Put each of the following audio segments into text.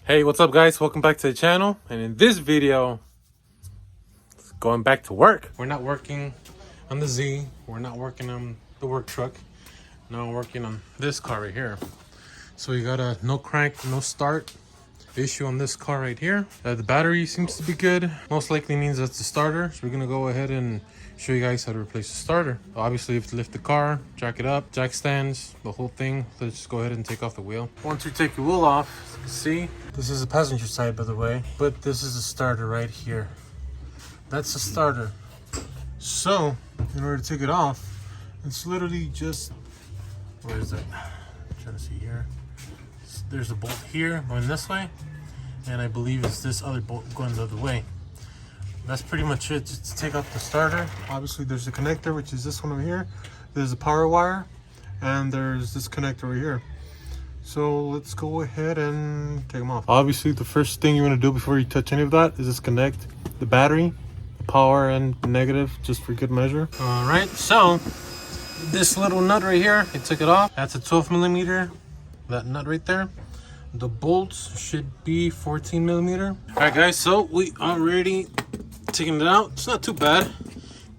Hey, what's up guys? Welcome back to the channel. And in this video, it's going back to work. We're not working on the Z. We're not working on the work truck. Now we're working on this car right here. So we got a no crank, no start issue on this car right here. The battery seems to be good. Most likely means that's the starter. So we're gonna go ahead and show you guys how to replace the starter. Obviously you have to lift the car, jack it up, jack stands, the whole thing. Let's just go ahead and take off the wheel. Once you take your wheel off, as you can see, this is the passenger side, by the way, but this is the starter right here. That's the starter. So in order to take it off, it's literally just, where is it? I'm trying to see here. There's a bolt here going this way, and I believe it's this other bolt going the other way. That's pretty much it. Just to take out the starter, obviously there's a connector, which is this one over here. There's a power wire, and there's this connector over here. So let's go ahead and take them off. Obviously the first thing you want to do before you touch any of that is disconnect the battery, the power and the negative, just for good measure. All right, so this little nut right here, I took it off. That's a 12 millimeter, that nut right there. The bolts should be 14 millimeter. All right guys, so we already taken it out. It's not too bad.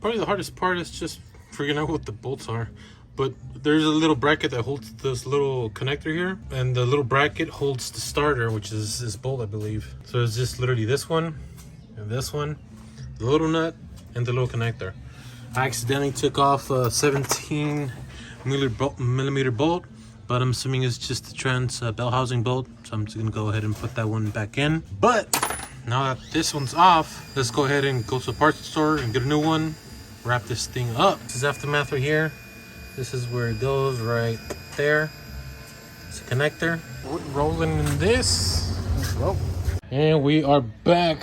Probably the hardest part is just figuring out what the bolts are. But there's a little bracket that holds this little connector here, and the little bracket holds the starter, which is this bolt, I believe. So it's just literally this one and this one, the little nut and the little connector. I accidentally took off a 17 millimeter bolt, but I'm assuming it's just the trans bell housing bolt, so I'm just gonna go ahead and put that one back in. But now that this one's off, let's go ahead and go to the parts store and get a new one, wrap this thing up. This is aftermath right here. This is where it goes, right there. It's a connector. We're rolling in this. Let's go. And we are back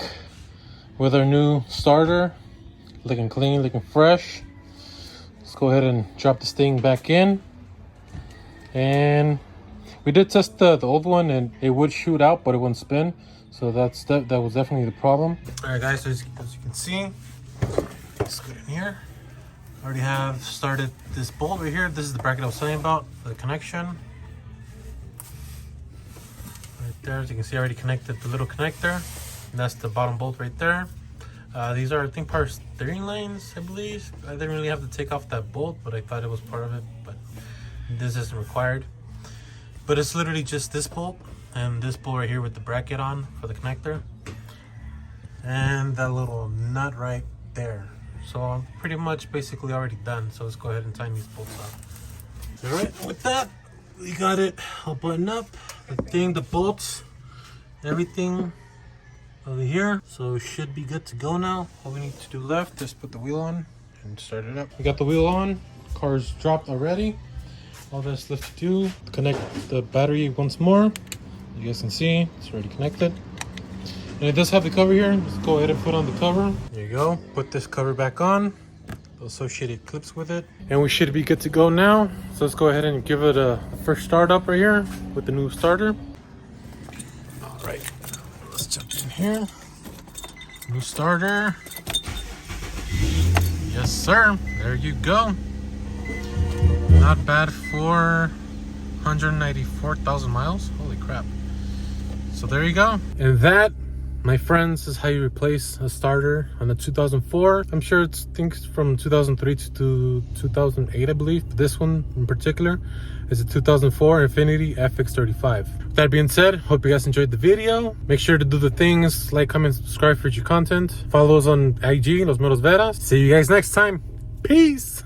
with our new starter. Looking clean, looking fresh. Let's go ahead and drop this thing back in. And we did test the old one, and it would shoot out, but it wouldn't spin. So that was definitely the problem. All right, guys. So as you can see, let's go in here. I already have started this bolt right here. This is the bracket I was telling you about, the connection. Right there, as you can see, I already connected the little connector. And that's the bottom bolt right there. These are, I think, power steering lanes, I believe. I didn't really have to take off that bolt, but I thought it was part of it, but this isn't required. But it's literally just this bolt and this bolt right here with the bracket on for the connector. And that little nut right there. So I'm pretty much basically already done. So let's go ahead and tighten these bolts up. All right, with that, we got it all buttoned up. The thing, the bolts, everything over here. So it should be good to go now. All we need to do left is put the wheel on and start it up. We got the wheel on, car's dropped already. All that's left to do, connect the battery once more. You guys can see it's already connected. And it does have the cover here. Let's go ahead and put on the cover. There you go. Put this cover back on. The associated clips with it. And we should be good to go now. So let's go ahead and give it a first start up right here with the new starter. All right, let's jump in here. New starter. Yes, sir. There you go. Not bad for 194,000 miles. Holy crap. So there you go. And that, my friends, is how you replace a starter on a 2004. I'm sure it's things from 2003 to 2008, I believe. But this one in particular is a 2004 Infiniti FX35. With that being said, hope you guys enjoyed the video. Make sure to do the things like, comment, subscribe for future content. Follow us on IG, Los Meros Veras. See you guys next time. Peace.